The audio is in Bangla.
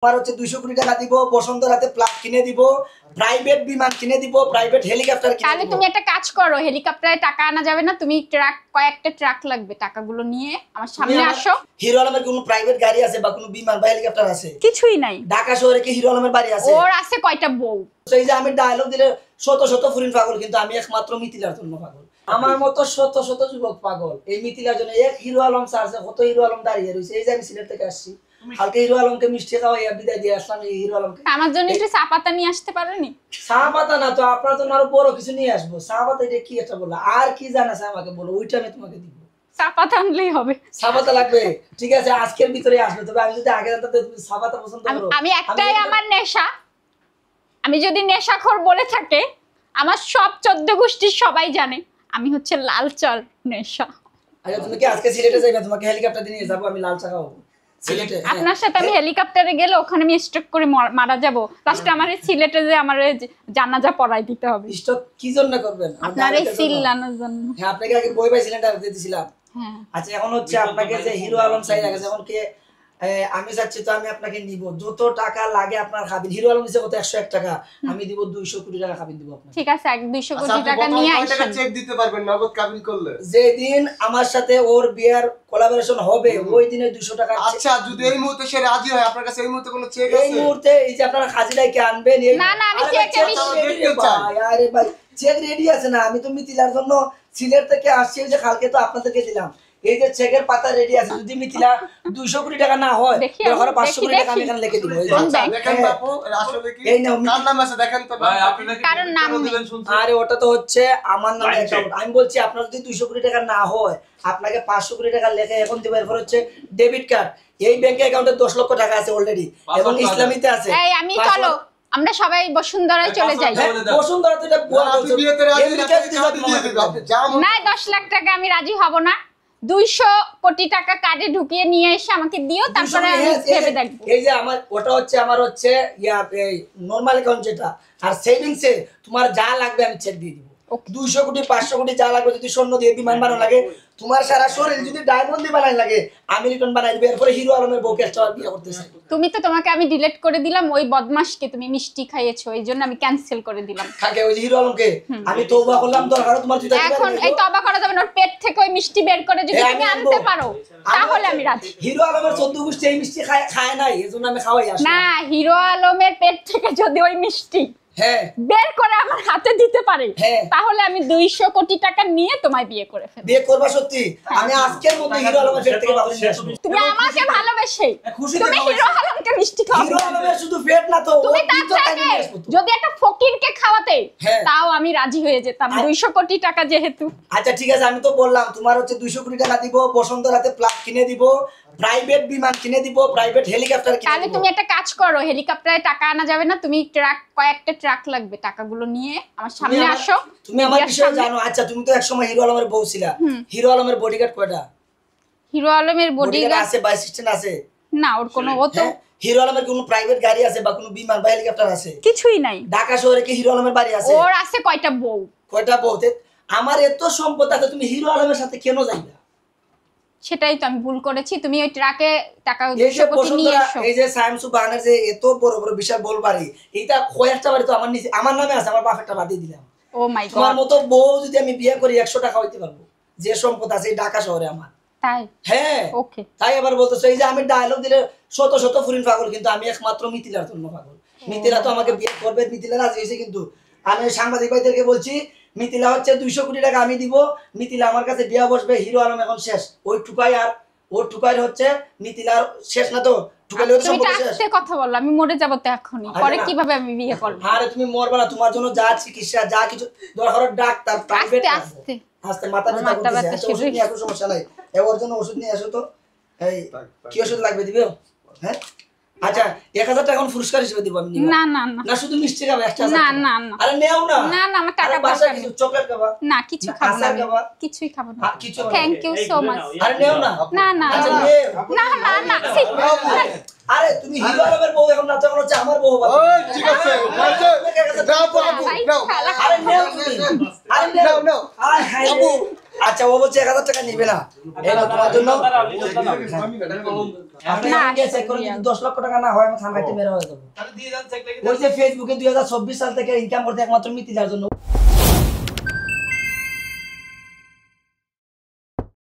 আমার হচ্ছে 200 কোটি টাকা দিব, বসন্ত রাতে প্লাগ কিনে দিব, প্রাইভেট বিমান কিনে দিব, প্রাইভেট হেলিকপ্টার কিনে দিব। তাহলে তুমি একটা কাজ করো, হেলিকপ্টারে টাকা আনা যাবে না, তুমি কয়েকটা ট্রাক লাগবে, টাকাগুলো নিয়ে আমার সামনে আসো। হিরো আলমের কোনো প্রাইভেট গাড়ি আছে বা কোনো বিমান বা হেলিকপ্টার আছে? কিছুই নাই। ঢাকা শহরে কি হিরো আলমের বাড়ি আছে? ওর আছে কয়টা বউ। এই যে আমি ডায়লগ দিলে শত শত ফুরিন পাগল, কিন্তু আমি একমাত্র মিথিলার জন্য পাগল। আমার মতো শত শত যুবক পাগল এই মিথিলার জন্য। এক হিরো আলম স্যার কত হিরো আলম দাঁড়িয়ে রয়েছে। এই যে আমি সিলেট থেকে আসছি, কালকে হিরো আলমকে মিষ্টি খাওয়াইয়া বিদায় দিয়ে আসলাম। এই হিরো আলমকে আমার জন্য একটু চা পাতা নিয়ে আসতে পারোনি? চা পাতা না তো, আপনার জন্য আরো বড় কিছু নিয়ে আসবো। চা পাতা এটা কি একটা বললো, আর কি জানাছে আমাকে বলো, ওইটা আমি তোমাকে দিব। চা পাতা আনলেই হবে। চা পাতা লাগবে, ঠিক আছে আজকের ভিতরে আসবে। তবে আমি যদি আগে জানতাম তুমি চা পাতা পছন্দ করো। আমি একটাই আমার নেশা, আমি যদি নেশাখোর বলে থাকে আমার সব 14 গোষ্ঠীর সবাই জানে আমি হচ্ছে লাল চার নেশা। আচ্ছা তুমি কি আজকে সিলেটে যাইবা? তোমাকে হেলিকপ্টার দিয়ে নিয়ে যাবো, আমি লাল চা খাবো সিলেটে। আপনার সাথে আমি হেলিকপ্টারে গেলে ওখানে আমি স্ট্রোক করে মারা যাব। লাস্টে আমার সিলেটে যে আমার জানাজা পড়াই দিতে হবে। স্টক কি জন্য করবেন? আপনার এই চিল্লানোর জন্য। হ্যাঁ, আপনাকে আগে বই পাইছিলেন আর দিয়ে দিছিলাম। হ্যাঁ আচ্ছা এখন হচ্ছে আপনাকে যে হিরো আলম চাই লাগে, যেমন কি আমি চাচ্ছি তো আমি আপনাকে নিব, যত টাকা লাগে আপনার খাবেন। হিরো আলম দিছে কত 101 টাকা, আমি দিব 200 কোটি টাকা খাবেন দিব আপনাকে। ঠিক আছে, 200 কোটি টাকা নিয়ে আইছেন। চেক দিতে পারবেন নগদ কাবিল করলে? যেদিন আমার সাথে ওর বিয়ার কোলাবোরেশন হবে ওই দিনে 200 টাকা। আচ্ছা যদি এই মুহূর্তে সে রাজি হয়, আপনার কাছে এই মুহূর্তে কোনো চেক আছে? এই মুহূর্তে এই যে আপনারা খাজিরাইকে আনবেন। না না আমি চেক আরে ভাই চেক রেডি আছে না? আমি তো মিথিলার জন্য সিলেট থেকে আসছি, যে কালকে তো আপনাদেরকে দিলাম। এই যে চেকের পাতা রেডি আছে, যদি মিথিলা 200 কোটি টাকা না হয় তাহলে 500 কোটি টাকা আমি এখানে লিখে দিব। দেখেন বাপু আসলে কি কার নাম আছে দেখেন তো ভাই। আপনি নাকি কারণ নাম দিলেন শুনছেন? আরে ওটা তো হচ্ছে আমার নামে অ্যাকাউন্ট। আমি বলছি আপনার যদি 200 কোটি টাকা না হয় আপনাকে 500 কোটি টাকা লেখে এখন দিব। এরপর হচ্ছে ডেবিট কার্ড, এই ব্যাংকে অ্যাকাউন্টে 10 লক্ষ টাকা আছে অলরেডি এবং ইসলামিতে আছে। এই আমি চলো আমরা সবাই বসুন্ধরায় চলে যাই। বসুন্ধরা তো এটা বুয়া বলছো। বিয়েতে রাজি না না 10 লাখ টাকা আমি রাজি হব না। 200 কোটি টাকা কার্ডে ঢুকিয়ে নিয়ে এসে আমাকে দিও, তারপরে আমি ভেবে দেখব। এই যে আমার ওটা হচ্ছে আমার হচ্ছে এই নরমাল অ্যাকাউন্ট যেটা, আর সেভিংসে তোমার যা লাগবে আমি চেক দিয়ে দিব। 200 কোটি 500 কোটি যা লাগবে, যদি স্বর্ণ দিয়ে বিমান বানানো লাগে, তোমার সারা শরীর যদি ডায়মন্ড দিয়ে বানাই লাগে আমি রিটার্ন বানাই দিব। এরপরে হিরো আলমের বউকে একটা বিয়ে করতেছে। তুমি তো তোমাকে আমি ডিলিট করে দিলাম, ওই বদমাশকে তুমি মিষ্টি খাইয়েছো, এই জন্য আমি ক্যান্সেল করে দিলাম। কাকে? ওই যে হিরো আলমকে আমি তওবা করলাম, দরকার তোমার জুতা দিবা। এখন এই তওবা করা যাবে না, ওর পেট থেকে ওই মিষ্টি বের করে যদি তুমি আনতে পারো তাহলে আমি রাজি। হিরো আলমের 14 গোষ্ঠী এই মিষ্টি খায় নাই, এজন্য আমি খাওয়াই আসি না, হিরো আলমের পেট থেকে যদি ওই মিষ্টি হ্যাঁ বের করে আমার হাতে দিতে পারে হ্যাঁ, তাহলে আমি 200 কোটি টাকা নিয়ে তোমায় বিয়ে করে ফেলবো। বিয়ে করবা সত্যি? আমি আজকের মধ্যে হিরো আলমের পেট থেকে বাবু নিয়ে আসবো। তুমি আমাকে ভালোবেসে খুশিতে তুমি হিরো আলমকে মিষ্টি খাওয়াবে। হিরো আলমের শুধু পেট না তো, তুমি ওর তার ভিতর টাইম থেকে নিয়ে আসবো তো। যদি একটা ফকিরকে খাওয়াতে হ্যাঁ। তাও আমি রাজি হয়ে যেতাম, 200 কোটি টাকা যেহেতু। আচ্ছা ঠিক আছে, আমি তো বললাম তোমার হচ্ছে 200 কোটি টাকা দিব, বসন্ত রাতে প্লাগ কিনে দিব, প্রাইভেট বিমান কিনে দিব, প্রাইভেট হেলিকপ্টার কিনে তাহলে দিব। তুমি একটা কাজ করো, হেলিকপ্টারে টাকা আনা যাবে না, তুমি কয়েকটা ট্রাক লাগবে, টাকাগুলো নিয়ে আমার সামনে আসো। তুমি আমার বিষয়ে জানো। আচ্ছা তুমি তো একসময় হিরো আলমের বউ ছিলা। হিরো আলমের বডিগার্ড কয়টা? হিরো আলমের বডিগার্ড আছে, বাই সিস্টেম আছে না, ওর কোনো ও তো হিরো আলমের কোনো প্রাইভেট গাড়ি আছে বা কোনো বিমান বা হেলিকপ্টার আছে? কিছুই নাই। ঢাকা শহরে কি হিরো আলমের বাড়ি আছে? ওর আছে কয়টা বউ। কয়টা বউ? আমার এত সম্পদ আছে, তুমি হিরো আলমের সাথে কেন যাইবা? সেটাই তো আমি ভুল করেছি। তুমি ওই ট্রাকে টাকা এই যে 200 কোটি নিয়ে বসুন্ধরা, এসো। এই যে সায়েন্স বাগানের যে এত বড় বড় বিশাল বল বাড়ি, এইটা কয়েকটা বাড়ি তো আমার নিচে আমার নামে আছে, আমার বাপ একটা বাদ দিয়ে দিলাম। ও মাই তোমার গড, মতো বউ যদি আমি বিয়ে করি 100 টাকা হইতে পারবো। যে সম্পদ আছে এই ঢাকা শহরে আমার। তাই? হ্যাঁ ওকে। তাই আবার বলতেছো এই যে আমি ডায়লগ দিলে শত শত ফুরিন পাগল, কিন্তু আমি একমাত্র মিথিলার জন্য পাগল। মিথিলা তো আমাকে বিয়ে করবে, মিথিলা রাজি হয়েছে। কিন্তু আমি সাংবাদিক ভাইদেরকে বলছি মিথিলা হচ্ছে 200 কোটি টাকা আমি দিব, মিথিলা আমার কাছে বিয়ে বসবে। হিরো আলম এখন শেষ, ওই টুকাই আর ওর টুকাই হচ্ছে মিথিলার শেষ না তো? টুকাইলে ওর তুমি সম্পর্ক শেষ। আস্তে কথা বলো, আমি মরে যাব তো এখনি, পরে কিভাবে আমি বিয়ে করব? আরে তুমি মরবে না, তোমার জন্য যা চিকিৎসা যা কিছু দরকার ডাক্তার প্রাইভেট আস্তে আস্তে মাথা ব্যথা করতেছে। ওষুধ নিয়ে আসো, সমস্যা নাই। এর জন্য ওষুধ নিয়ে আসো তো। এই কি ওষুধ লাগবে দিবে? হ্যাঁ আচ্ছা 1000 টাকা এখন পুরস্কার হিসেবে দিব আমি। না না না না শুধু মিষ্টি খাবে একটা? না না না আরে নেও না। না না আমার টাকা বাসা দরকার কিছু নেই। চকলেট খাবা? না কিছু খাবো না, আচার খাবা? কিছুই খাবো না। কিছু থ্যাংক ইউ সো মাচ। আরে নেও না। না না আচ্ছা না নেও। না না আরে তুমি হিরো আলমের বউ এখন না, তখন হচ্ছে আমার বউ হবে। ওই ঠিক আছে নাও বাবু নাও। আরে নেও তুমি। আরে নেও। আরে হাই বাবু আচ্ছা ও বলছে 1000 টাকা নিবে না এই নাও তোমার জন্য আপনি না, আমাকে চেক করে যদি 10 লক্ষ টাকা না হয় আমি খান খাইতে বের হয়ে যাব। ওই যে ফেসবুকে 2024 সাল থেকে ইনকাম করতে একমাত্র মিথিলার জন্য